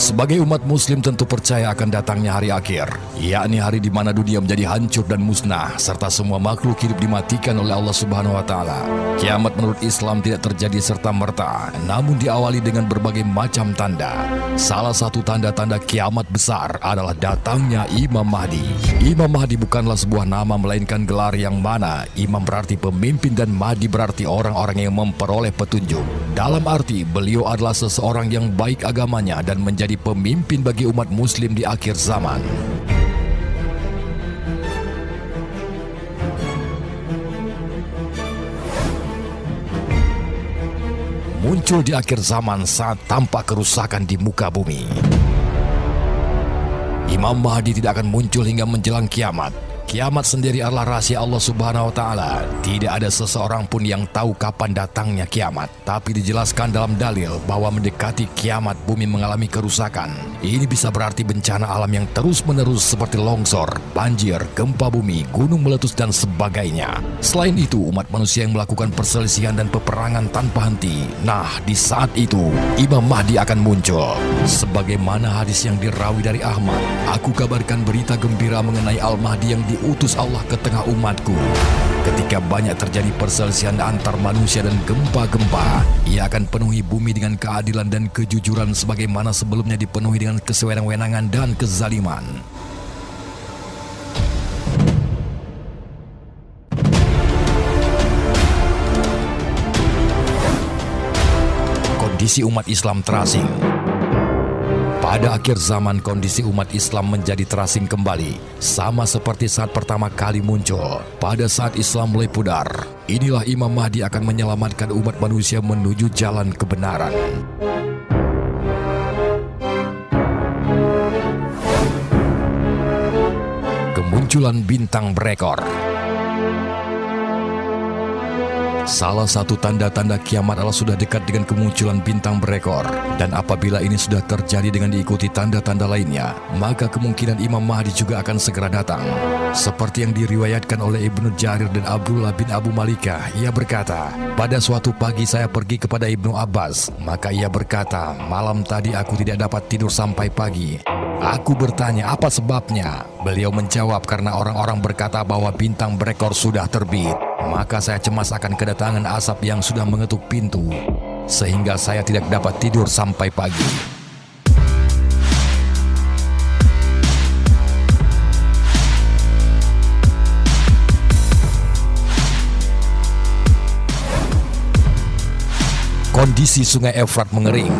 Sebagai umat muslim tentu percaya akan datangnya hari akhir, yakni hari di mana dunia menjadi hancur dan musnah, serta semua makhluk hidup dimatikan oleh Allah Subhanahu wa Ta'ala. Kiamat menurut Islam tidak terjadi serta-merta, namun diawali dengan berbagai macam tanda. Salah satu tanda-tanda kiamat besar adalah datangnya Imam Mahdi. Imam Mahdi bukanlah sebuah nama, melainkan gelar yang mana Imam berarti pemimpin dan Mahdi berarti orang-orang yang memperoleh petunjuk. Dalam arti beliau adalah seseorang yang baik agamanya dan menjadi pemimpin bagi umat muslim di akhir zaman. Muncul di akhir zaman saat tampak kerusakan di muka bumi. Imam Mahdi tidak akan muncul hingga menjelang kiamat. Kiamat sendiri adalah rahasia Allah Subhanahu wa Ta'ala. Tidak ada seseorang pun yang tahu kapan datangnya kiamat. Tapi dijelaskan dalam dalil bahwa mendekati kiamat bumi mengalami kerusakan. Ini bisa berarti bencana alam yang terus-menerus seperti longsor, banjir, gempa bumi, gunung meletus dan sebagainya. Selain itu, umat manusia yang melakukan perselisihan dan peperangan tanpa henti. Nah, di saat itu Imam Mahdi akan muncul. Sebagaimana hadis yang dirawi dari Ahmad, aku kabarkan berita gembira mengenai Al-Mahdi yang diutus Allah ke tengah umatku. Ketika banyak terjadi perselisihan antar manusia dan gempa-gempa, ia akan penuhi bumi dengan keadilan dan kejujuran sebagaimana sebelumnya dipenuhi dengan kesewenang-wenangan dan kezaliman. Kondisi umat Islam terasing. Pada akhir zaman, kondisi umat Islam menjadi terasing kembali, sama seperti saat pertama kali muncul. Pada saat Islam mulai pudar, inilah Imam Mahdi akan menyelamatkan umat manusia menuju jalan kebenaran. Kemunculan bintang berekor. Salah satu tanda-tanda kiamat adalah sudah dekat dengan kemunculan bintang berekor. Dan apabila ini sudah terjadi dengan diikuti tanda-tanda lainnya, maka kemungkinan Imam Mahdi juga akan segera datang. Seperti yang diriwayatkan oleh Ibnu Jarir dan Abdullah bin Abu Malikah, ia berkata, pada suatu pagi saya pergi kepada Ibnu Abbas, maka ia berkata, malam tadi aku tidak dapat tidur sampai pagi. Aku bertanya, apa sebabnya? Beliau menjawab, karena orang-orang berkata bahwa bintang berekor sudah terbit. Maka saya cemas akan kedatangan asap yang sudah mengetuk pintu, sehingga saya tidak dapat tidur sampai pagi. Kondisi Sungai Efrat mengering.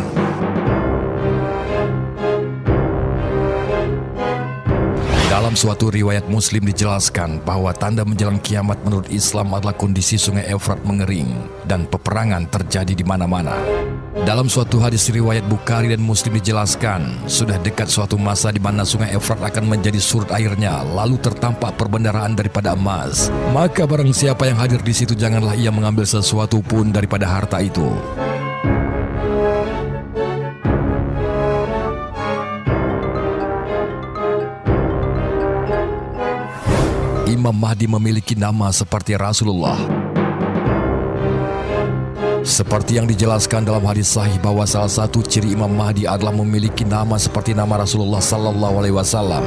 Dalam suatu riwayat Muslim dijelaskan bahwa tanda menjelang kiamat menurut Islam adalah kondisi Sungai Efrat mengering dan peperangan terjadi di mana-mana. Dalam suatu hadis riwayat Bukhari dan Muslim dijelaskan, sudah dekat suatu masa di mana Sungai Efrat akan menjadi surut airnya, lalu tertampak perbendaharaan daripada emas. Maka barang siapa yang hadir di situ, janganlah ia mengambil sesuatu pun daripada harta itu. Imam Mahdi memiliki nama seperti Rasulullah. Seperti yang dijelaskan dalam hadis sahih bahwa salah satu ciri Imam Mahdi adalah memiliki nama seperti nama Rasulullah sallallahu alaihi wasallam.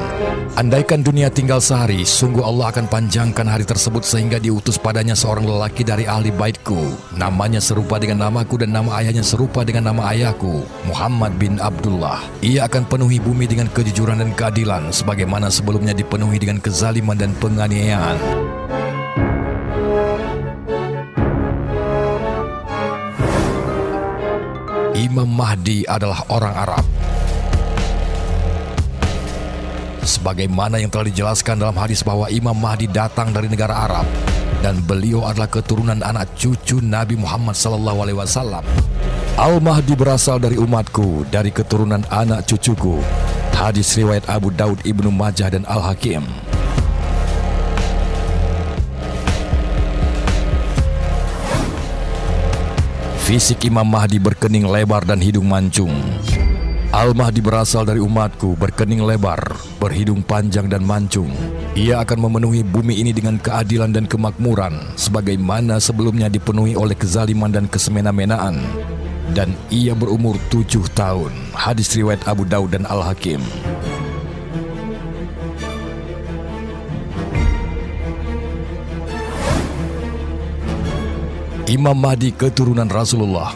Andaikan dunia tinggal sehari, sungguh Allah akan panjangkan hari tersebut sehingga diutus padanya seorang lelaki dari ahli baitku. Namanya serupa dengan namaku dan nama ayahnya serupa dengan nama ayahku, Muhammad bin Abdullah. Ia akan penuhi bumi dengan kejujuran dan keadilan sebagaimana sebelumnya dipenuhi dengan kezaliman dan penganiayaan. Imam Mahdi adalah orang Arab. Sebagaimana yang telah dijelaskan dalam hadis bahwa Imam Mahdi datang dari negara Arab dan beliau adalah keturunan anak cucu Nabi Muhammad SAW. Al-Mahdi berasal dari umatku, dari keturunan anak cucuku. Hadis riwayat Abu Daud, Ibnu Majah dan Al-Hakim. Fisik Imam Mahdi berkening lebar dan hidung mancung. Al-Mahdi berasal dari umatku, berkening lebar, berhidung panjang dan mancung. Ia akan memenuhi bumi ini dengan keadilan dan kemakmuran, sebagaimana sebelumnya dipenuhi oleh kezaliman dan kesemena-menaan. dan ia berumur 7 tahun. Hadis riwayat Abu Daud dan Al-Hakim. Imam Mahdi keturunan Rasulullah.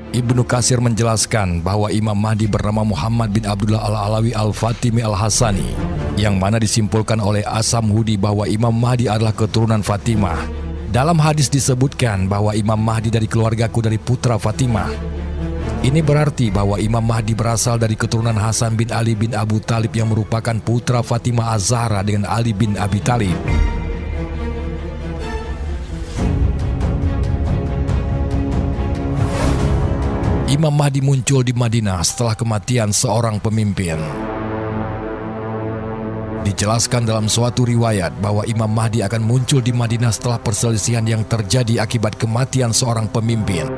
Ibnu Katsir menjelaskan bahwa Imam Mahdi bernama Muhammad bin Abdullah Al-Alawi Al-Fatimi Al-Hasani, yang mana disimpulkan oleh As-Samhudi bahwa Imam Mahdi adalah keturunan Fatimah. Dalam hadis disebutkan bahwa Imam Mahdi dari keluargaku dari putra Fatimah. Ini berarti bahwa Imam Mahdi berasal dari keturunan Hasan bin Ali bin Abu Talib yang merupakan putra Fatimah Az-Zahra dengan Ali bin Abi Talib. Imam Mahdi muncul di Madinah setelah kematian seorang pemimpin. Dijelaskan dalam suatu riwayat bahwa Imam Mahdi akan muncul di Madinah setelah perselisihan yang terjadi akibat kematian seorang pemimpin.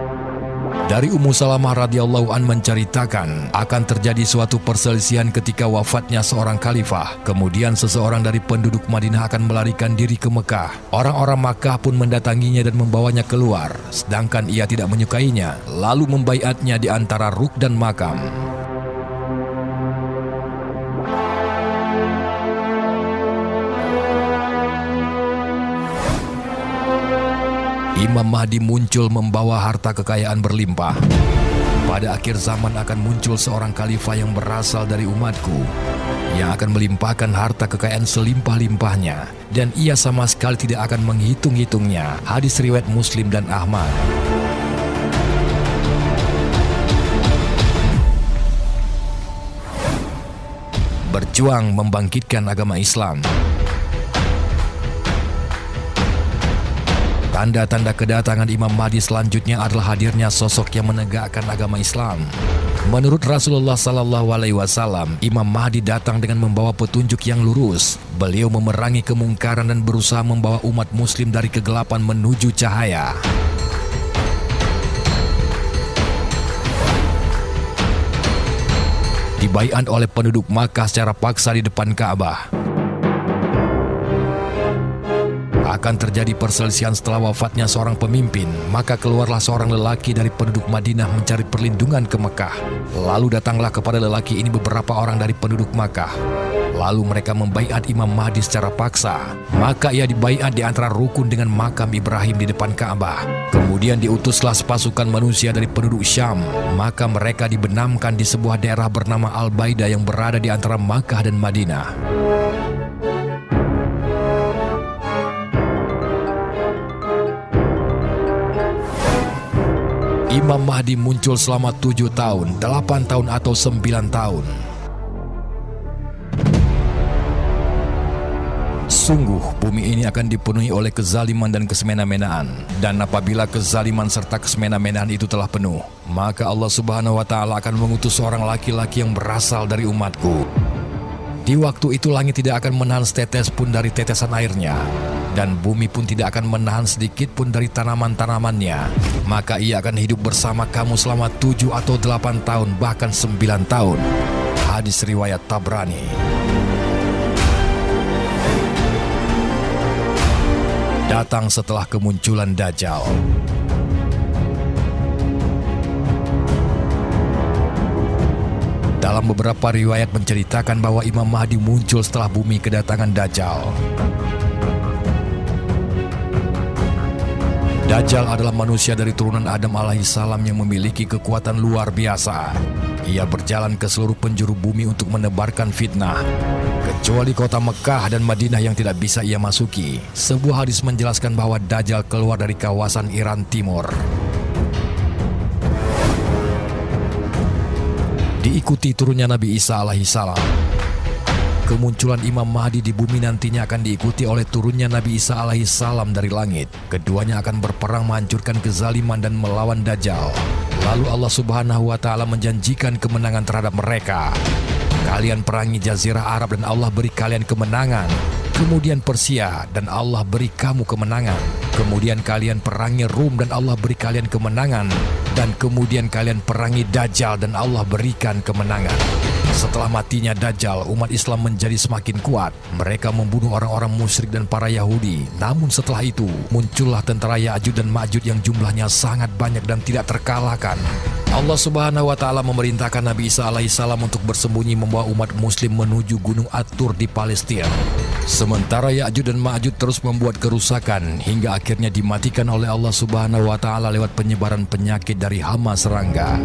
Dari Ummu Salamah radhiyallahu an menceritakan akan terjadi suatu perselisihan ketika wafatnya seorang khalifah. Kemudian seseorang dari penduduk Madinah akan melarikan diri ke Mekah. Orang-orang Makkah pun mendatanginya dan membawanya keluar, sedangkan ia tidak menyukainya, lalu membaiatnya di antara ruk dan makam. Imam Mahdi muncul membawa harta kekayaan berlimpah. Pada akhir zaman akan muncul seorang khalifah yang berasal dari umatku, yang akan melimpahkan harta kekayaan selimpah-limpahnya, dan ia sama sekali tidak akan menghitung-hitungnya. Hadis riwayat Muslim dan Ahmad. Berjuang membangkitkan agama Islam. Tanda-tanda kedatangan Imam Mahdi selanjutnya adalah hadirnya sosok yang menegakkan agama Islam. Menurut Rasulullah SAW, Imam Mahdi datang dengan membawa petunjuk yang lurus. Beliau memerangi kemungkaran dan berusaha membawa umat muslim dari kegelapan menuju cahaya. Dibaiat oleh penduduk Makkah secara paksa di depan Ka'bah. Akan terjadi perselisihan setelah wafatnya seorang pemimpin, maka keluarlah seorang lelaki dari penduduk Madinah mencari perlindungan ke Mekah. Lalu datanglah kepada lelaki ini beberapa orang dari penduduk Makkah. Lalu mereka membaiat Imam Mahdi secara paksa. Maka ia dibaiat di antara rukun dengan makam Ibrahim di depan Ka'bah. Kemudian diutuslah sepasukan manusia dari penduduk Syam. Maka mereka dibenamkan di sebuah daerah bernama Al-Baida yang berada di antara Makkah dan Madinah. Imam Mahdi muncul selama 7 tahun, 8 tahun atau 9 tahun. Sungguh bumi ini akan dipenuhi oleh kezaliman dan kesemena-menaan. Dan apabila kezaliman serta kesemena-menaan itu telah penuh, maka Allah Subhanahu wa Ta'ala akan mengutus seorang laki-laki yang berasal dari umatku. Di waktu itu langit tidak akan menahan setetes pun dari tetesan airnya, dan bumi pun tidak akan menahan sedikit pun dari tanaman-tanamannya. Maka ia akan hidup bersama kamu selama 7 atau 8 tahun, bahkan 9 tahun. Hadis riwayat Tabrani. Datang setelah kemunculan Dajjal. Dalam beberapa riwayat menceritakan bahwa Imam Mahdi muncul setelah bumi kedatangan Dajjal. Dajjal adalah manusia dari turunan Adam alaihissalam yang memiliki kekuatan luar biasa. Ia berjalan ke seluruh penjuru bumi untuk menebarkan fitnah, kecuali kota Mekah dan Madinah yang tidak bisa ia masuki. Sebuah hadis menjelaskan bahwa Dajjal keluar dari kawasan Iran Timur. Diikuti turunnya Nabi Isa alaihissalam. Kemunculan Imam Mahdi di bumi nantinya akan diikuti oleh turunnya Nabi Isa alaihissalam dari langit. Keduanya akan berperang menghancurkan kezaliman dan melawan Dajjal. Lalu Allah Subhanahu wa Ta'ala menjanjikan kemenangan terhadap mereka. Kalian perangi Jazirah Arab dan Allah beri kalian kemenangan. Kemudian Persia dan Allah beri kamu kemenangan. Kemudian kalian perangi Rum dan Allah beri kalian kemenangan. Dan kemudian kalian perangi Dajjal dan Allah berikan kemenangan. Setelah matinya Dajjal, umat Islam menjadi semakin kuat. Mereka membunuh orang-orang musyrik dan para Yahudi. Namun setelah itu, muncullah tentara Ya'juj dan Ma'juj yang jumlahnya sangat banyak dan tidak terkalahkan. Allah Subhanahu wa Ta'ala memerintahkan Nabi Isa alaihissalam untuk bersembunyi membawa umat muslim menuju Gunung At-Tur di Palestina. Sementara Ya'juj dan Ma'juj terus membuat kerusakan hingga akhirnya dimatikan oleh Allah Subhanahu wa Ta'ala lewat penyebaran penyakit dari hama serangga.